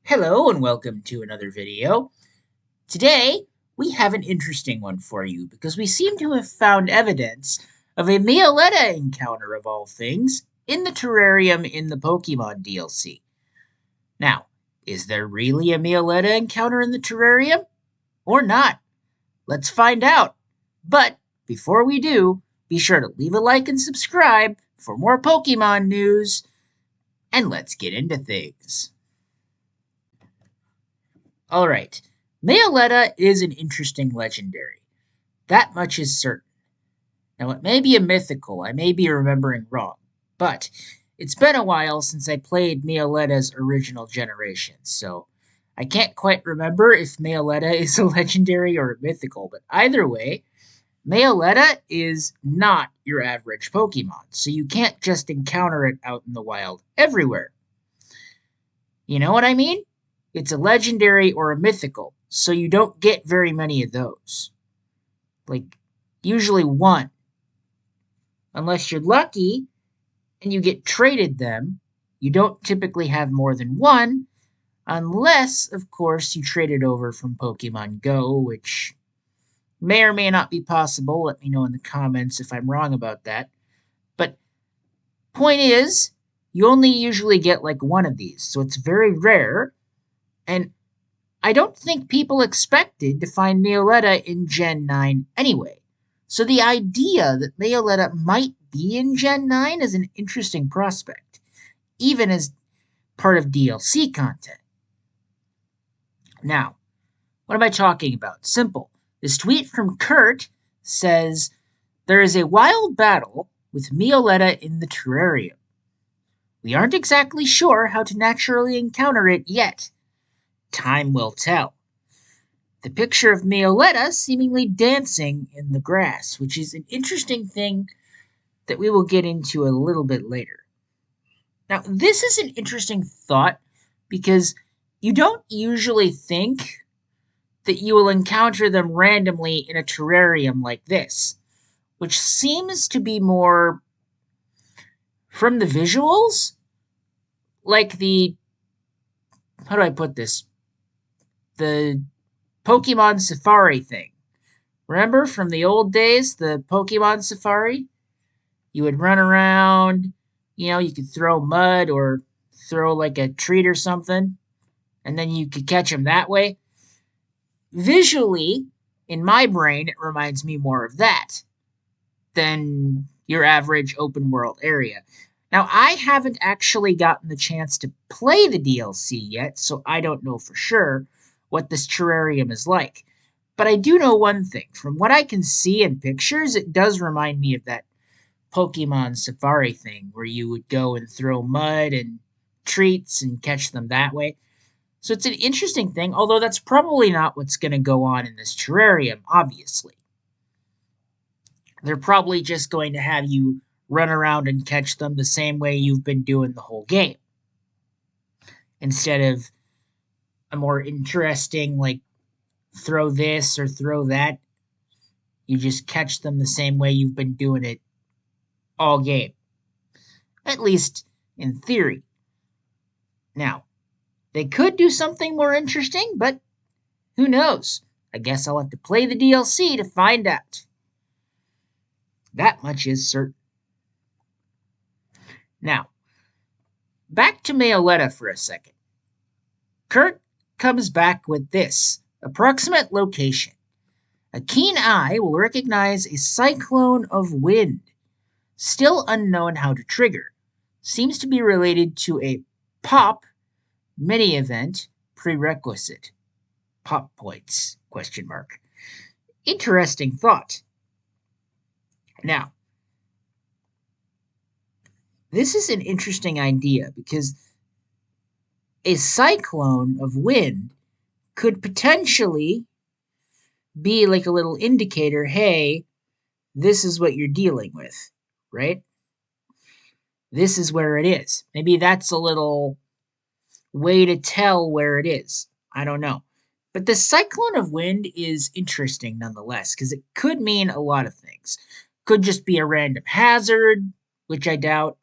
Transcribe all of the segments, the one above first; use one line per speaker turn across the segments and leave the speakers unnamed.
Hello and welcome to another video. Today, we have an interesting one for you because we seem to have found evidence of a Meloetta encounter of all things in the terrarium in the Pokemon DLC. Now, is there really a Meloetta encounter in the terrarium? Or not? Let's find out. But before we do, be sure to leave a like and subscribe for more Pokemon news, and let's get into things. Alright, Mayetta is an interesting legendary. That much is certain. Now, it may be a mythical, I may be remembering wrong, but it's been a while since I played Meloetta's original generation, so I can't quite remember if Mayetta is a legendary or a mythical, but either way, Mayetta is not your average Pokemon, so you can't just encounter it out in the wild everywhere. You know what I mean? It's a legendary or a mythical, so you don't get very many of those. Like, usually one. Unless you're lucky and you get traded them, you don't typically have more than one, unless, of course, you trade it over from Pokemon Go, which may or may not be possible. Let me know in the comments if I'm wrong about that. But point is, you only usually get like one of these, so it's very rare. And I don't think people expected to find Meloetta in Gen 9 anyway. So the idea that Meloetta might be in Gen 9 is an interesting prospect, even as part of DLC content. Now, what am I talking about? Simple. This tweet from Kurt says, "There is a wild battle with Meloetta in the terrarium. We aren't exactly sure how to naturally encounter it yet. Time will tell." The picture of Meloetta seemingly dancing in the grass, which is an interesting thing that we will get into a little bit later. Now, this is an interesting thought because you don't usually think that you will encounter them randomly in a terrarium like this, which seems to be more from the visuals, like how do I put this? The Pokemon Safari thing. Remember from the old days, the Pokemon Safari? You would run around, you could throw mud or throw like a treat or something, and then you could catch them that way. Visually, in my brain, it reminds me more of that than your average open world area. Now, I haven't actually gotten the chance to play the DLC yet, so I don't know for sure what this terrarium is like. But I do know one thing. From what I can see in pictures, it does remind me of that Pokemon Safari thing where you would go and throw mud and treats and catch them that way. So it's an interesting thing, although that's probably not what's going to go on in this terrarium, obviously. They're probably just going to have you run around and catch them the same way you've been doing the whole game. Instead of a more interesting, like, throw this or throw that, you just catch them the same way you've been doing it all game. At least in theory. Now, they could do something more interesting, but who knows? I guess I'll have to play the DLC to find out. That much is certain. Now, back to Meloetta for a second. Kurt comes back with this approximate location. A keen eye will recognize a Cyclone of Wind. Still unknown how to trigger. Seems to be related to a pop mini-event prerequisite. Pop points, ? Interesting thought. Now, this is an interesting idea because a Cyclone of Wind could potentially be like a little indicator, hey, this is what you're dealing with, right? This is where it is. Maybe that's a little way to tell where it is. I don't know. But the Cyclone of Wind is interesting nonetheless, because it could mean a lot of things. Could just be a random hazard, which I doubt.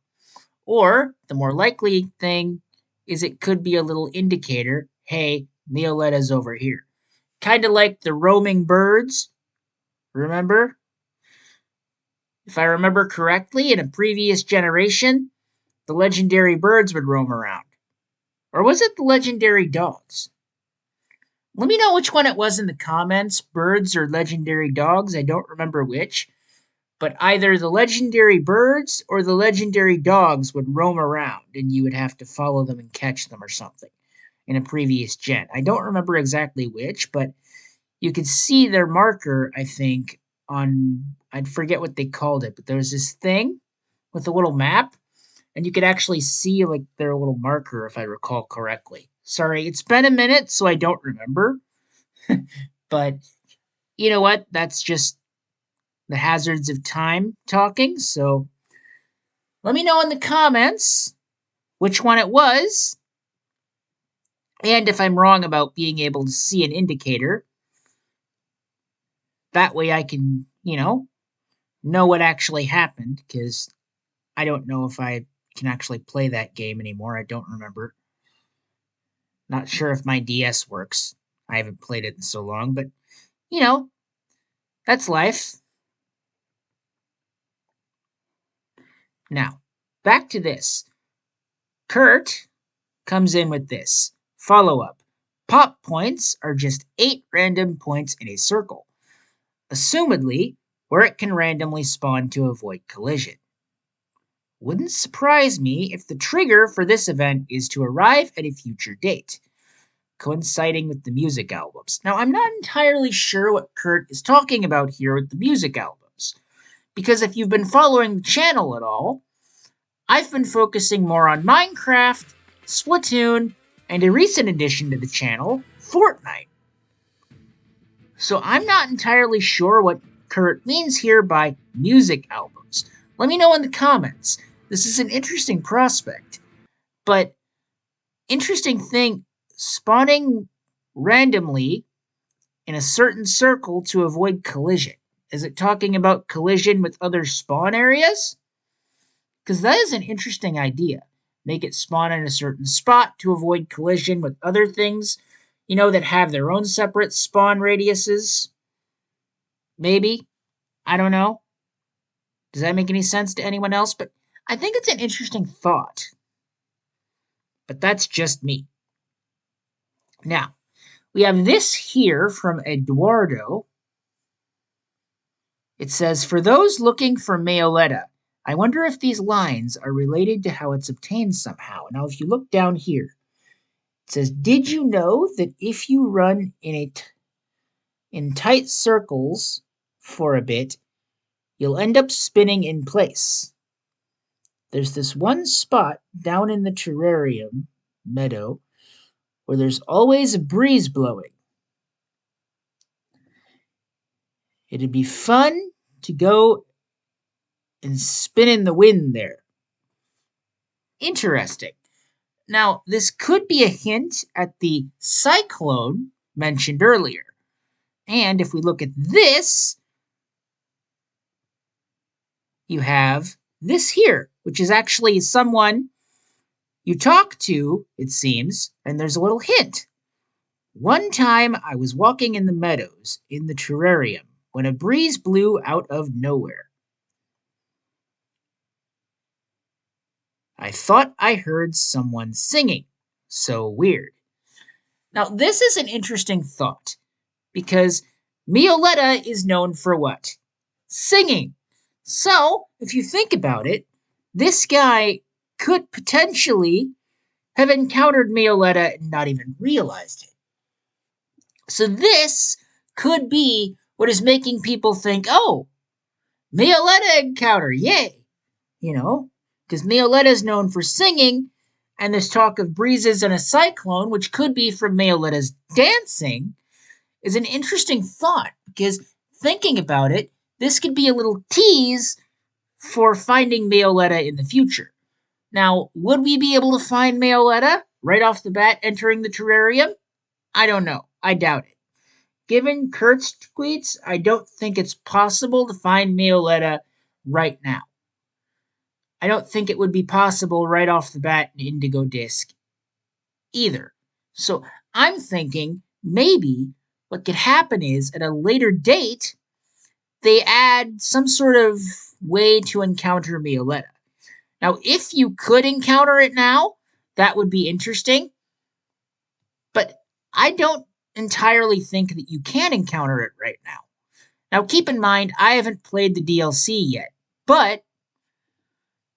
Or, the more likely thing is it could be a little indicator, hey, Meloetta's over here. Kind of like the roaming birds, remember? If I remember correctly, in a previous generation, the legendary birds would roam around. Or was it the legendary dogs? Let me know which one it was in the comments, birds or legendary dogs. I don't remember which. But either the legendary birds or the legendary dogs would roam around and you would have to follow them and catch them or something in a previous gen. I don't remember exactly which, but you could see their marker, I think, on, I forget what they called it, but there was this thing with a little map and you could actually see like their little marker if I recall correctly. Sorry, it's been a minute, so I don't remember. But you know what? That's just the hazards of time talking. So let me know in the comments which one it was. And if I'm wrong about being able to see an indicator, that way I can, know what actually happened, because I don't know if I can actually play that game anymore. I don't remember. Not sure if my DS works. I haven't played it in so long, but, you know, that's life. Now, back to this. Kurt comes in with this follow up. Pop points are just 8 random points in a circle, assumedly where it can randomly spawn to avoid collision. Wouldn't surprise me if the trigger for this event is to arrive at a future date, coinciding with the music albums. Now, I'm not entirely sure what Kurt is talking about here with the music albums, because if you've been following the channel at all, I've been focusing more on Minecraft, Splatoon, and a recent addition to the channel, Fortnite. So I'm not entirely sure what Kurt means here by music albums. Let me know in the comments. This is an interesting prospect. But interesting thing, spawning randomly in a certain circle to avoid collision. Is it talking about collision with other spawn areas? Because that is an interesting idea. Make it spawn in a certain spot to avoid collision with other things, that have their own separate spawn radiuses. Maybe. I don't know. Does that make any sense to anyone else? But I think it's an interesting thought. But that's just me. Now, we have this here from Eduardo. It says, for those looking for Mayetta, I wonder if these lines are related to how it's obtained somehow. Now, if you look down here, it says, did you know that if you run in tight circles for a bit, you'll end up spinning in place? There's this one spot down in the terrarium meadow where there's always a breeze blowing. It'd be fun to go and spin in the wind there. Interesting. Now, this could be a hint at the cyclone mentioned earlier. And if we look at this, you have this here, which is actually someone you talk to, it seems, and there's a little hint. One time I was walking in the meadows in the terrarium when a breeze blew out of nowhere. I thought I heard someone singing. So weird. Now, this is an interesting thought, because Meloetta is known for what? Singing. So, if you think about it, this guy could potentially have encountered Meloetta and not even realized it. So this could be what is making people think, oh, Meloetta encounter, yay! Because Meloetta is known for singing, and there's talk of breezes and a cyclone, which could be from Meloetta's dancing, is an interesting thought, because thinking about it, this could be a little tease for finding Meloetta in the future. Now, would we be able to find Meloetta right off the bat entering the terrarium? I don't know. I doubt it. Given Kurt's tweets, I don't think it's possible to find Meloetta right now. I don't think it would be possible right off the bat in Indigo Disc either. So I'm thinking maybe what could happen is at a later date, they add some sort of way to encounter Meloetta. Now, if you could encounter it now, that would be interesting, but I don't entirely think that you can encounter it right now. Now, keep in mind, I haven't played the DLC yet, but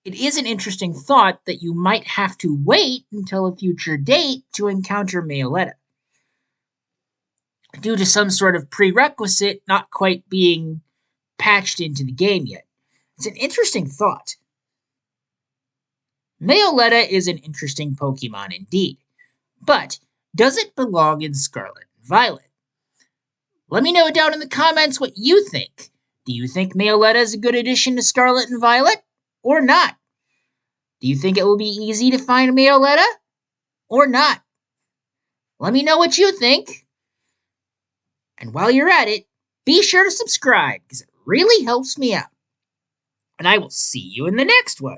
it is an interesting thought that you might have to wait until a future date to encounter Mayetta, due to some sort of prerequisite not quite being patched into the game yet. It's an interesting thought. Mayetta is an interesting Pokemon indeed, but does it belong in Scarlet and Violet? Let me know down in the comments what you think. Do you think Mayetta is a good addition to Scarlet and Violet, or not? Do you think it will be easy to find Mayetta, or not? Let me know what you think. And while you're at it, be sure to subscribe because it really helps me out. And I will see you in the next one.